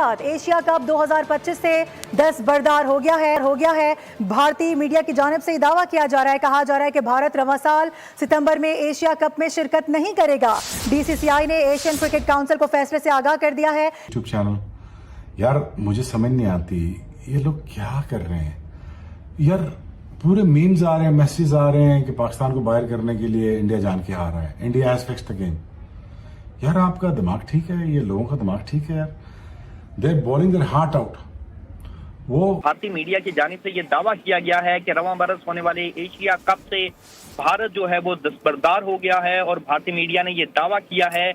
साथ Asia cup 2025 से दस्तबरदार हो गया है। भारतीय मीडिया की जानिब से दावा किया जा रहा है, कहा जा रहा है कि भारत रवां साल सितंबर में एशिया कप में शिरकत नहीं करेगा। बीसीसीआई ने एशियन क्रिकेट काउंसिल को फैसले से आगाह कर दिया है। यूट्यूब चैनल यार मुझे समझ नहीं आती ये लोग क्या कर रहे हैं यार। पूरे मीम्स आ रहे हैं, मैसेज आ रहे हैं कि पाकिस्तान को बाहर करने के लिए इंडिया जान के हार रहा है, India has fixed the game. यार आपका दिमाग ठीक है, ये लोगों का दिमाग ठीक है यार। They are bawling their heart out. वो भारतीय मीडिया की जानिब से ये दावा किया गया है कि रवां बरस होने वाले एशिया कप से भारत जो है वो दस्तबरदार हो गया है। और भारतीय मीडिया ने ये दावा किया है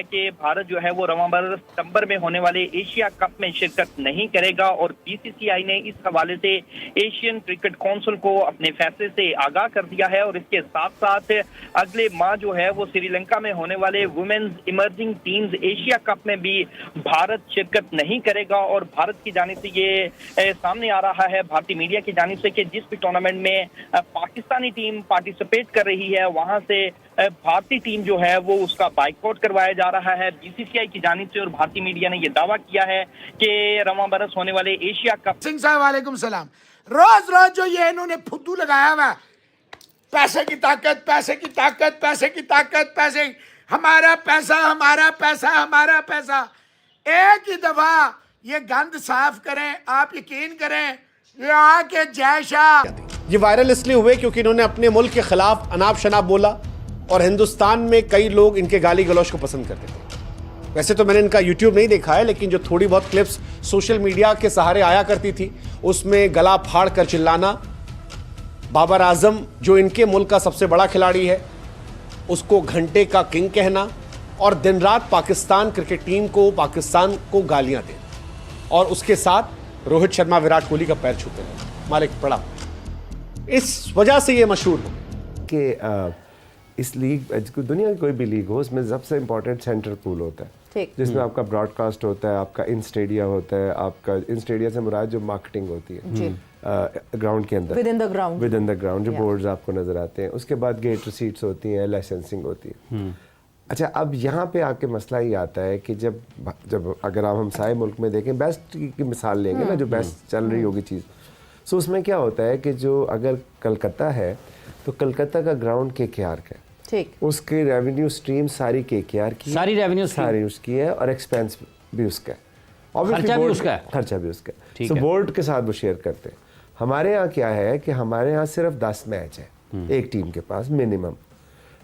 कि भारत जो है वो रवां बरस सितंबर में होने वाले एशिया कप में शिरकत नहीं करेगा। और बीसीसीआई ने इस हवाले से एशियन क्रिकेट काउंसिल को अपने फैसले से आगाह कर दिया है। और इसके साथ साथ अगले माह जो है वो श्रीलंका में होने वाले women's emerging teams Asia cup में भी भारत शिरकत नहीं करेगा। और भारत की जानिब से ये सामने आ रहा है भारतीय मीडिया की जानिब से कि जिस भी टूर्नामेंट में पाकिस्तानी टीम पार्टिसिपेट कर रही है वहां से भारतीय टीम जो है वो उसका बाइकआउट करवाया जा रहा है बीसीसीआई की जानिब से। और भारतीय मीडिया ने यह दावा किया है कि रवां बरस होने वाले एशिया कप। सिंह साहब वालेकुम सलाम। रोज रोज जो ये इन्होंने फुद्दू लगाया हुआ, पैसे की ताकत, पैसे की ताकत, पैसे की ताकत, पैसे, हमारा पैसा, हमारा पैसा, हमारा पैसा। एक ही दफा ये गंद साफ करें, आप यकीन करें ये आके जय शाह। ये वायरल इसलिए हुए क्योंकि इन्होंने अपने मुल्क के खिलाफ अनाप शनाप बोला और हिंदुस्तान में कई लोग इनके गाली गलौज को पसंद करते थे। वैसे तो मैंने इनका यूट्यूब नहीं देखा है, लेकिन जो थोड़ी बहुत क्लिप्स सोशल मीडिया के सहारे आया करती थी उसमें गला फाड़ कर चिल्लाना, बाबर आजम जो इनके मुल्क का सबसे बड़ा खिलाड़ी है उसको घंटे का किंग कहना और दिन रात पाकिस्तान क्रिकेट टीम को, पाकिस्तान को गालियां देना और उसके साथ रोहित शर्मा, विराट कोहली का पैर छूते रहे। मालिक पड़ा इस वजह से ये मशहूर हो कि इस लीग, दुनिया की कोई भी लीग हो, उसमें सबसे इम्पोर्टेंट सेंटर पूल होता है जिसमें आपका ब्रॉडकास्ट होता है, आपका इन स्टेडिया होता है। आपका इन स्टेडिया से मुराद जो मार्केटिंग होती है ग्राउंड के अंदर, विद इन द ग्राउंड जो बोर्ड्स आपको नजर आते हैं। उसके बाद गेट रिसीट्स होती हैं, लाइसेंसिंग होती है। अच्छा, अब यहाँ पे आके मसला ही आता है कि जब अगर आप हमसाए मुल्क में देखें, बेस्ट की मिसाल लेंगे ना, जो बेस्ट चल रही होगी चीज़, सो उसमें क्या होता है कि जो अगर कलकत्ता है तो कलकत्ता का ग्राउंड KKR का है, ठीक, उसकी रेवेन्यू स्ट्रीम सारी KKR की, सारी रेवेन्यू सारी उसकी है और एक्सपेंस भी उसका है, खर्चा भी उसका है। सो बोर्ड के साथ वो शेयर करते हैं। हमारे यहाँ क्या है कि हमारे यहाँ सिर्फ 10 मैच है एक टीम के पास मिनिमम।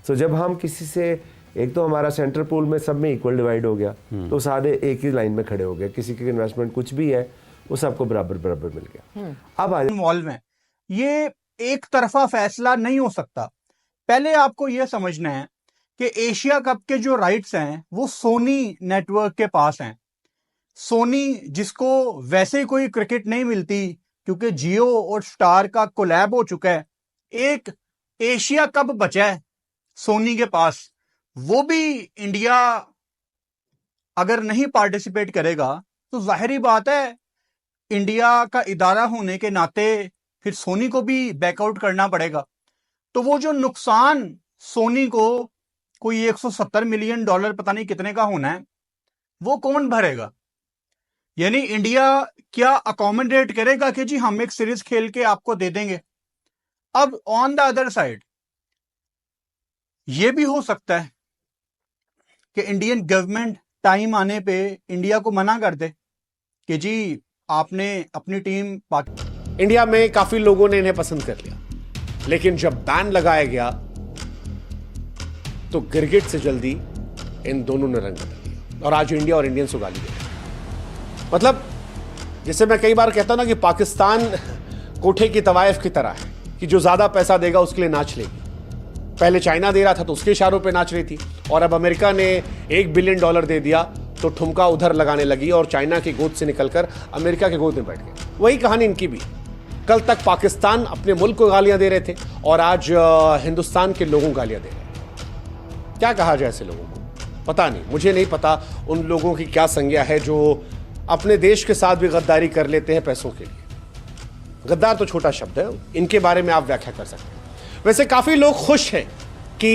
सो जब हम किसी से, एक तो हमारा सेंटर पूल में सब में इक्वल डिवाइड हो गया, तो सारे एक ही लाइन में खड़े हो गए, किसी की इन्वेस्टमेंट कुछ भी है वो सबको बराबर बराबर मिल गया। अब इन्वॉल्व में ये एक तरफा फैसला नहीं हो सकता। पहले आपको यह समझना है कि एशिया कप के जो राइट्स हैं वो सोनी नेटवर्क के पास हैं। सोनी जिसको वैसे कोई क्रिकेट नहीं मिलती क्योंकि जियो और स्टार का कोलैब हो चुका है, एक एशिया कप बचा है सोनी के पास, वो भी इंडिया अगर नहीं पार्टिसिपेट करेगा तो जाहिर बात है इंडिया का इदारा होने के नाते फिर सोनी को भी बैकआउट करना पड़ेगा। तो वो जो नुकसान सोनी को कोई $170 मिलियन पता नहीं कितने का होना है, वो कौन भरेगा? यानी इंडिया क्या अकोमोडेट करेगा कि जी हम एक सीरीज खेल के आपको दे देंगे? अब ऑन द अदर साइड ये भी हो सकता है कि इंडियन गवर्नमेंट टाइम आने पे इंडिया को मना कर दे कि जी आपने अपनी टीम इंडिया में काफी लोगों ने इन्हें पसंद कर लिया, लेकिन जब बैन लगाया गया तो गिरगिट से जल्दी इन दोनों ने रंग बदल लिया और आज इंडिया और इंडियंस को गाली दे रहे हैं। मतलब जैसे मैं कई बार कहता हूं ना कि पाकिस्तान कोठे की तवायफ की तरह है कि जो ज्यादा पैसा देगा उसके लिए नाच लेगी। पहले चाइना दे रहा था तो उसके इशारों पे नाच रही थी और अब अमेरिका ने $1 बिलियन दे दिया तो ठुमका उधर लगाने लगी और चाइना की गोद से निकलकर अमेरिका की गोद में बैठ गए। वही कहानी इनकी भी। कल तक पाकिस्तान अपने मुल्क को गालियां दे रहे थे और आज हिंदुस्तान के लोगों को गालियां दे रहे हैं। क्या कहा जाए ऐसे लोगों को? पता नहीं, मुझे नहीं पता उन लोगों की क्या संज्ञा है जो अपने देश के साथ भी गद्दारी कर लेते हैं पैसों के लिए। गद्दार तो छोटा शब्द है, इनके बारे में आप व्याख्या कर सकते हैं। वैसे काफी लोग खुश हैं कि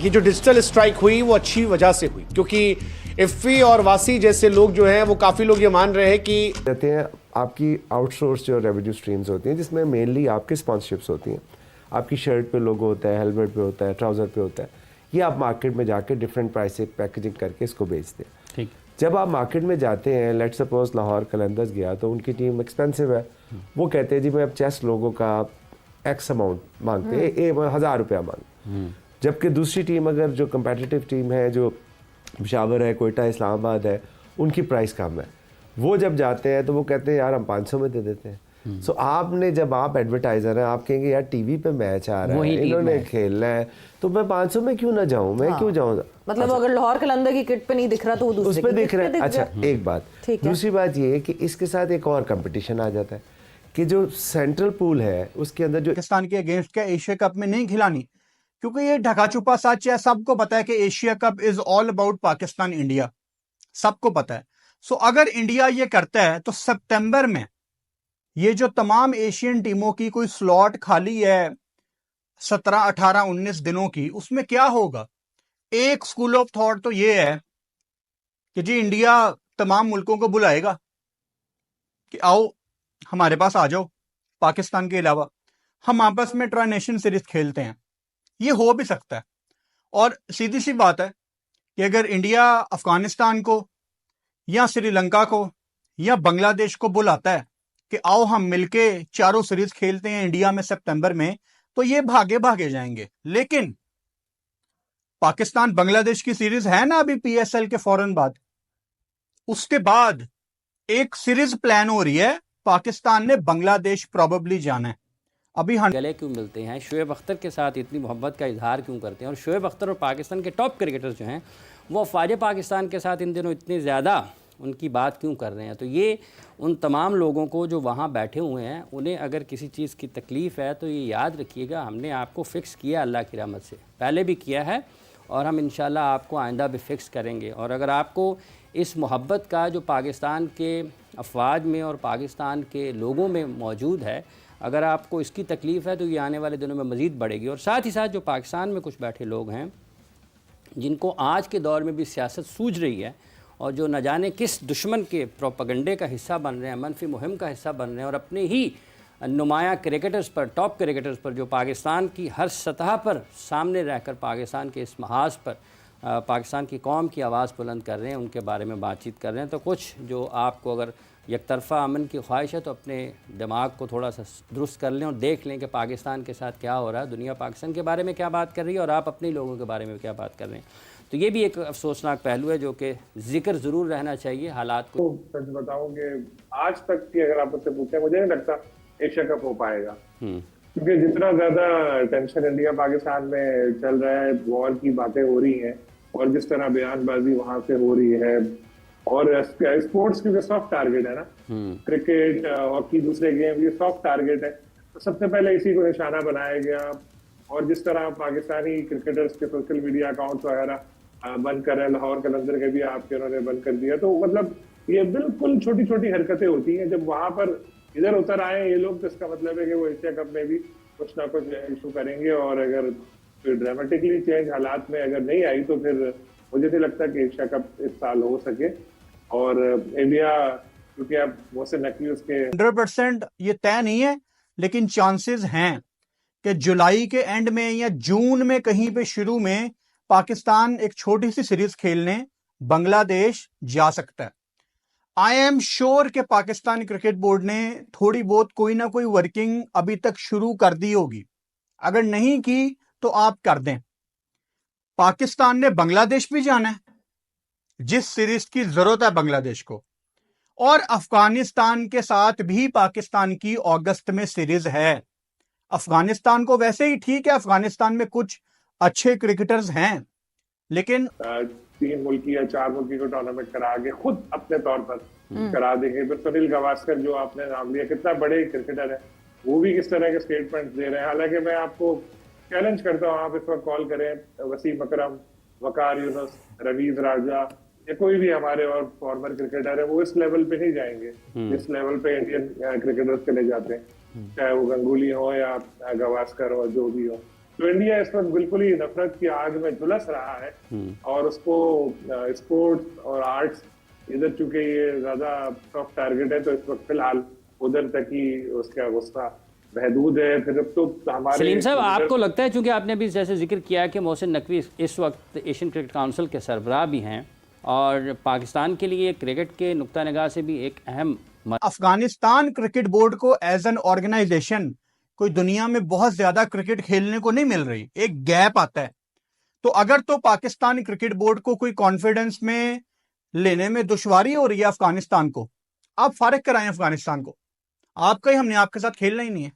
ये जो डिजिटल स्ट्राइक हुई वो अच्छी वजह से हुई, क्योंकि इफ्फी और वासी जैसे लोग जो हैं वो काफ़ी लोग ये मान रहे हैं कि कहते हैं आपकी आउटसोर्स जो रेवेन्यू स्ट्रीम्स होती हैं, जिसमें मेनली आपकी स्पॉन्सरशिप्स होती हैं, आपकी शर्ट पे लोगो होता है, हेलमेट पे होता है, ट्राउज़र पे होता है, ये आप मार्केट में जाके डिफरेंट प्राइस से पैकेजिंग करके इसको बेचते हैं। ठीक। जब आप मार्केट में जाते हैं, लेट्स सपोज लाहौर कलंदर्स गया तो उनकी टीम एक्सपेंसिव है, वो कहते हैं जी मैं अब चेस्ट लोगों का एक्स अमाउंट मांगते हैं, 1000 रुपया मांग, जबकि दूसरी टीम अगर जो कंपेटिटिव टीम है, जो पेशावर है, कोयटा, इस्लामाबाद है, उनकी प्राइस कम है, वो जब जाते हैं तो वो कहते हैं यार हम 500 में दे देते हैं। सो आपने जब आप एडवर्टाइजर हैं, आप कहेंगे यार टीवी पे मैच आ रहा है, इन्होंने खेलना है, तो मैं 500 में क्यों ना जाऊं, मैं क्यों जाऊं? मतलब अगर लाहौर कलंदर की किट पे नहीं दिख रहा तो वो दूसरे उस पे की दिख किट रहा पे है। दिख अच्छा, एक बात। दूसरी बात ये है कि इसके साथ एक और कंपटीशन आ जाता है कि जो सेंट्रल पूल है उसके अंदर जो पाकिस्तान के अगेंस्ट क्या एशिया कप में नहीं खिलानी, क्योंकि ये ढका छुपा सच है, सबको पता है कि Asia cup is all about Pakistan India, सबको पता है। सो अगर इंडिया ये करता है तो सितंबर में ये जो तमाम एशियन टीमों की कोई स्लॉट खाली है 17, 18, 19 दिनों की, उसमें क्या होगा? एक स्कूल ऑफ थॉट तो ये है कि जी इंडिया तमाम मुल्कों को बुलाएगा कि आओ हमारे पास आ जाओ, पाकिस्तान के अलावा हम आपस में ट्राई नेशन सीरीज खेलते हैं। ये हो भी सकता है। और सीधी सी बात है कि अगर इंडिया अफगानिस्तान को या श्रीलंका को या बांग्लादेश को बुलाता है कि आओ हम मिलके चारों सीरीज खेलते हैं इंडिया में सितंबर में, तो ये भागे भागे जाएंगे। लेकिन पाकिस्तान बांग्लादेश की सीरीज है ना अभी पीएसएल के फौरन बाद, उसके बाद एक सीरीज प्लान हो रही है, पाकिस्तान ने बांग्लादेश प्रोबेबली जाना है। अभी गले क्यों मिलते हैं, शोएब अख्तर के साथ इतनी मोहब्बत का इजहार क्यों करते हैं, और शोएब अख्तर और पाकिस्तान के टॉप क्रिकेटर्स जो हैं वो अफवाज पाकिस्तान के साथ इन दिनों इतनी ज़्यादा उनकी बात क्यों कर रहे हैं? तो ये उन तमाम लोगों को जो वहाँ बैठे हुए हैं, उन्हें अगर किसी चीज़ की तकलीफ़ है तो ये याद रखिएगा, हमने आपको फ़िक्स किया अल्लाह की रहमत से, पहले भी किया है और हम इंशाल्लाह आपको आइंदा भी फ़िक्स करेंगे। और अगर आपको इस मोहब्बत का जो पाकिस्तान के अफवाज में और पाकिस्तान के लोगों में मौजूद है, अगर आपको इसकी तकलीफ़ है तो ये आने वाले दिनों में मज़ीद बढ़ेगी। और साथ ही साथ जो पाकिस्तान में कुछ बैठे लोग हैं जिनको आज के दौर में भी सियासत सूझ रही है और जो न जाने किस दुश्मन के प्रोपेगेंडे का हिस्सा बन रहे हैं, मनफी मुहिम का हिस्सा बन रहे हैं, और अपने ही नुमाया क्रिकेटर्स पर, टॉप क्रिकेटर्स पर जो पाकिस्तान की हर सतह पर सामने रहकर पाकिस्तान के इस महाज पर पाकिस्तान की कौम की आवाज़ बुलंद कर रहे हैं, उनके बारे में बातचीत कर रहे हैं। तो कुछ जो आपको अगर यकतरफ़ा अमन की ख्वाहिश है तो अपने दिमाग को थोड़ा सा दुरुस्त कर लें और देख लें कि पाकिस्तान के साथ क्या हो रहा है, दुनिया पाकिस्तान के बारे में क्या बात कर रही है और आप अपने लोगों के बारे में क्या बात कर रहे हैं। तो ये भी एक अफसोसनाक पहलू है जो कि जिक्र ज़रूर रहना चाहिए हालात को। सच बताऊं कि आज तक की अगर आप मुझसे पूछें, मुझे नहीं लगता एशिया कप हो पाएगा, क्योंकि जितना ज्यादा टेंशन इंडिया पाकिस्तान में चल रहा है, वॉर की बातें हो रही हैं और जिस तरह बयानबाजी वहां से हो रही है, और स्पोर्ट्स क्योंकि सॉफ्ट टारगेट है ना, क्रिकेट, हॉकी, दूसरे गेम ये सॉफ्ट टारगेट है, तो सबसे पहले इसी को निशाना बनाया गया। और जिस तरह पाकिस्तानी क्रिकेटर्स के सोशल मीडिया अकाउंट्स वगैरह बंद कर रहे हैं, लाहौर कलंदर के भी आपके उन्होंने बंद कर दिया, तो मतलब ये बिल्कुल छोटी छोटी हरकतें होती हैं। जब वहां पर इधर उतर आए ये लोग तो इसका मतलब है कि वो एशिया कप में भी कुछ ना कुछ इशू करेंगे, और अगर फिर ड्रामेटिकली चेंज हालात में अगर नहीं आई तो फिर मुझे नहीं लगता कि एशिया कप इस साल हो सके। और इंडिया क्योंकि अब मोहसिन नकवी उसके 100% ये तय नहीं है, लेकिन चांसेस हैं कि जुलाई के एंड में या जून में कहीं पे शुरू में पाकिस्तान एक छोटी सी सीरीज खेलने बांग्लादेश जा सकता है। आई एम श्योर कि पाकिस्तान क्रिकेट बोर्ड ने थोड़ी बहुत कोई ना कोई वर्किंग अभी तक शुरू कर दी होगी, अगर नहीं की तो आप कर दें। पाकिस्तान ने बांग्लादेश भी जाना है, जिस सीरीज की जरूरत है बांग्लादेश को, और अफगानिस्तान के साथ भी पाकिस्तान की अगस्त में सीरीज है। अफगानिस्तान को वैसे ही ठीक है, अफगानिस्तान में कुछ अच्छे क्रिकेटर्स हैं, लेकिन 3 मुल्की या 4 मुल्की को टूर्नामेंट करा के खुद अपने तौर पर करा देंगे। फिर सुनील गावस्कर जो आपने नाम लिया, कितना बड़े क्रिकेटर है, वो भी किस तरह के स्टेटमेंट दे रहे हैं। हालांकि मैं आपको चैलेंज करता हूँ, आप इस वक्त कॉल करें वसीम अकरम, वकार यूनुस, रवीज राजा या कोई भी हमारे और फॉर्मर क्रिकेटर है, वो इस लेवल पे नहीं जाएंगे जिस लेवल पे इंडियन क्रिकेटर्स चले जाते हैं, चाहे वो गंगुली हो या गावस्कर हो, जो भी हो। तो इंडिया इस वक्त बिल्कुल ही नफरत की आग में झुलस रहा है और उसको स्पोर्ट्स और आर्ट्स इधर चूंकि ये ज्यादा सॉफ्ट टारगेट है, तो इस वक्त फिलहाल उधर तक ही उसका गुस्सा महदूद है। फिर अब तो हमारे सलीम साहब, आपको लगता है, चूंकि आपने अभी जैसे जिक्र किया कि मोहसिन नकवी इस वक्त एशियन क्रिकेट काउंसिल के सरबराह भी हैं और पाकिस्तान के लिए क्रिकेट के नुक्ता निगाह से भी एक अहम अफगानिस्तान क्रिकेट बोर्ड को एज एन ऑर्गेनाइजेशन कोई दुनिया में बहुत ज्यादा क्रिकेट खेलने को नहीं मिल रही, एक गैप आता है। तो अगर तो पाकिस्तानी क्रिकेट बोर्ड को कोई कॉन्फिडेंस में लेने में दुश्वारी हो रही है अफगानिस्तान को, आप फारिग कराएं अफगानिस्तान को, आपका ही हमने आपके साथ खेलना ही नहीं है।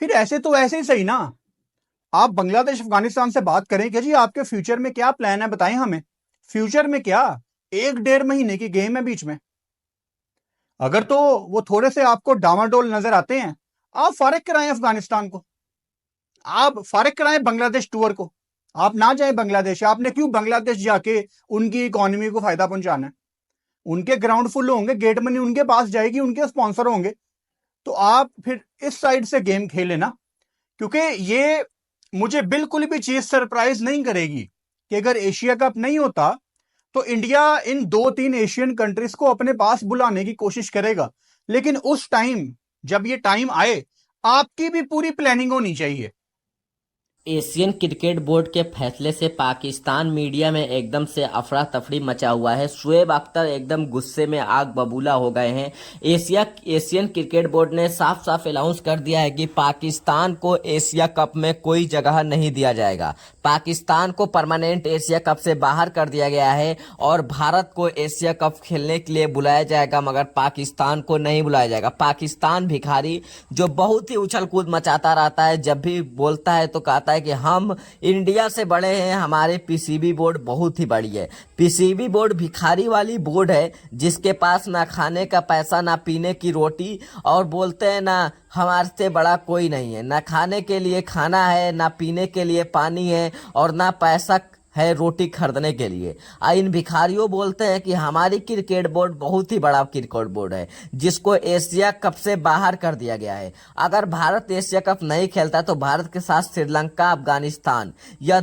फिर ऐसे तो ऐसे ही सही ना, आप बांग्लादेश अफगानिस्तान से बात करें कि जी आपके फ्यूचर में क्या प्लान है, बताएं हमें। फ्यूचर में क्या, 1-1.5 महीने की गेम है बीच में। अगर तो वो थोड़े से आपको डामाडोल नजर आते हैं, आप फारिग कराएं अफगानिस्तान को, आप फारिग कराएं बांग्लादेश टूर को। आप ना जाएं बांग्लादेश, आपने क्यों बांग्लादेश जाके उनकी इकोनॉमी को फायदा पहुंचाना है? उनके ग्राउंड फुल होंगे, गेट मनी उनके पास जाएगी, उनके स्पॉन्सर होंगे, तो आप फिर इस साइड से गेम खेलें ना। क्योंकि ये मुझे बिल्कुल भी चीज सरप्राइज नहीं करेगी कि अगर एशिया कप नहीं होता तो इंडिया इन 2-3 एशियन कंट्रीज को अपने पास बुलाने की कोशिश करेगा। लेकिन उस टाइम, जब ये टाइम आए, आपकी भी पूरी प्लानिंग होनी चाहिए। एशियन क्रिकेट बोर्ड के फैसले से पाकिस्तान मीडिया में एकदम से अफरा तफरी मचा हुआ है। शुएब अख्तर एकदम गुस्से में आग बबूला हो गए हैं। एशियन क्रिकेट बोर्ड ने साफ साफ अनाउंस कर दिया है कि पाकिस्तान को एशिया कप में कोई जगह नहीं दिया जाएगा। पाकिस्तान को परमानेंट एशिया कप से बाहर कर दिया गया है और भारत को एशिया कप खेलने के लिए बुलाया जाएगा, मगर पाकिस्तान को नहीं बुलाया जाएगा। पाकिस्तान भिखारी जो बहुत ही उछल कूद मचाता रहता है, जब भी बोलता है तो कहता है कि हम इंडिया से बड़े हैं, हमारे पीसीबी बोर्ड बहुत ही बड़ी है। पीसीबी बोर्ड भिखारी वाली बोर्ड है जिसके पास ना खाने का पैसा, ना पीने की रोटी, और बोलते हैं ना हमारे से बड़ा कोई नहीं है। ना खाने के लिए खाना है, ना पीने के लिए पानी है, और ना पैसा है रोटी खरीदने के लिए। इन भिखारियों बोलते हैं कि हमारी क्रिकेट बोर्ड बहुत ही बड़ा क्रिकेट बोर्ड है जिसको एशिया कप से बाहर कर दिया गया है। अगर भारत एशिया कप नहीं खेलता तो भारत के साथ श्रीलंका, अफगानिस्तान ये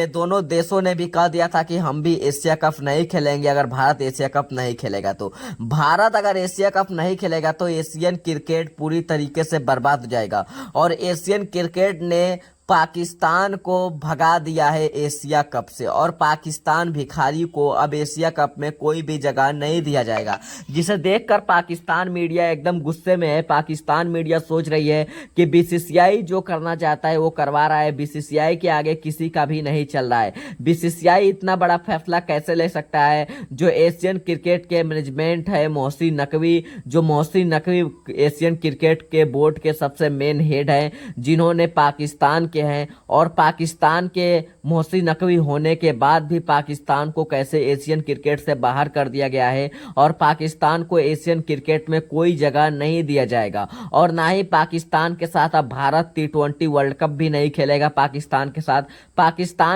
दोनों देशों ने भी कह दिया था कि हम भी एशिया कप नहीं खेलेंगे अगर भारत एशिया कप नहीं खेलेगा। तो भारत अगर एशिया कप नहीं खेलेगा तो एशियन क्रिकेट पूरी तरीके से बर्बाद हो जाएगा। और एशियन क्रिकेट ने पाकिस्तान को भगा दिया है एशिया कप से, और पाकिस्तान भिखारी को अब एशिया कप में कोई भी जगह नहीं दिया जाएगा, जिसे देखकर पाकिस्तान मीडिया एकदम गुस्से में है। पाकिस्तान मीडिया सोच रही है कि बीसीसीआई जो करना चाहता है वो करवा रहा है, बीसीसीआई के आगे किसी का भी नहीं चल रहा है। बीसीसीआई इतना बड़ा फैसला कैसे ले सकता है? जो एशियन क्रिकेट के मैनेजमेंट है मोहसिन नकवी, जो मोहसिन नकवी एशियन क्रिकेट के बोर्ड के सबसे मेन हेड है, जिन्होंने पाकिस्तान के हैं, और पाकिस्तान के मोहसिन नकवी होने के बाद भी पाकिस्तान को कैसे एशियन क्रिकेट से बाहर कर दिया गया है, और पाकिस्तान को एशियन क्रिकेट में कोई जगह नहीं दिया जाएगा। और ना ही पाकिस्तान के साथ अब भारत T20 वर्ल्ड कप भी नहीं खेलेगा। पाकिस्तान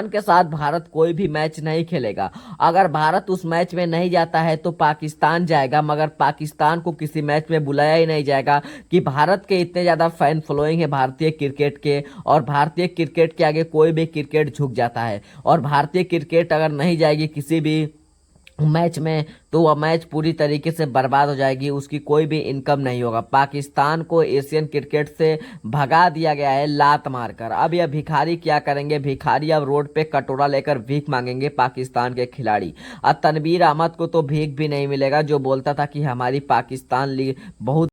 के साथ भारत कोई भी मैच नहीं खेलेगा। अगर भारत उस मैच में नहीं जाता है तो पाकिस्तान जाएगा, मगर पाकिस्तान को किसी मैच में बुलाया ही नहीं जाएगा कि भारत के इतने ज्यादा फैन फॉलोइंग है भारतीय क्रिकेट के, और भारतीय क्रिकेट के आगे कोई भी क्रिकेट झुक जाता है। और भारतीय क्रिकेट अगर नहीं जाएगी किसी भी मैच में तो वह मैच पूरी तरीके से बर्बाद हो जाएगी, उसकी कोई भी इनकम नहीं होगा। पाकिस्तान को एशियन क्रिकेट से भगा दिया गया है लात मारकर। अब यह भिखारी क्या करेंगे? भिखारी अब रोड पे कटोरा लेकर भीख मांगेंगे पाकिस्तान के खिलाड़ी। अब तनवीर अहमद को तो भीख भी नहीं मिलेगा, जो बोलता था कि हमारी पाकिस्तान लीग बहुत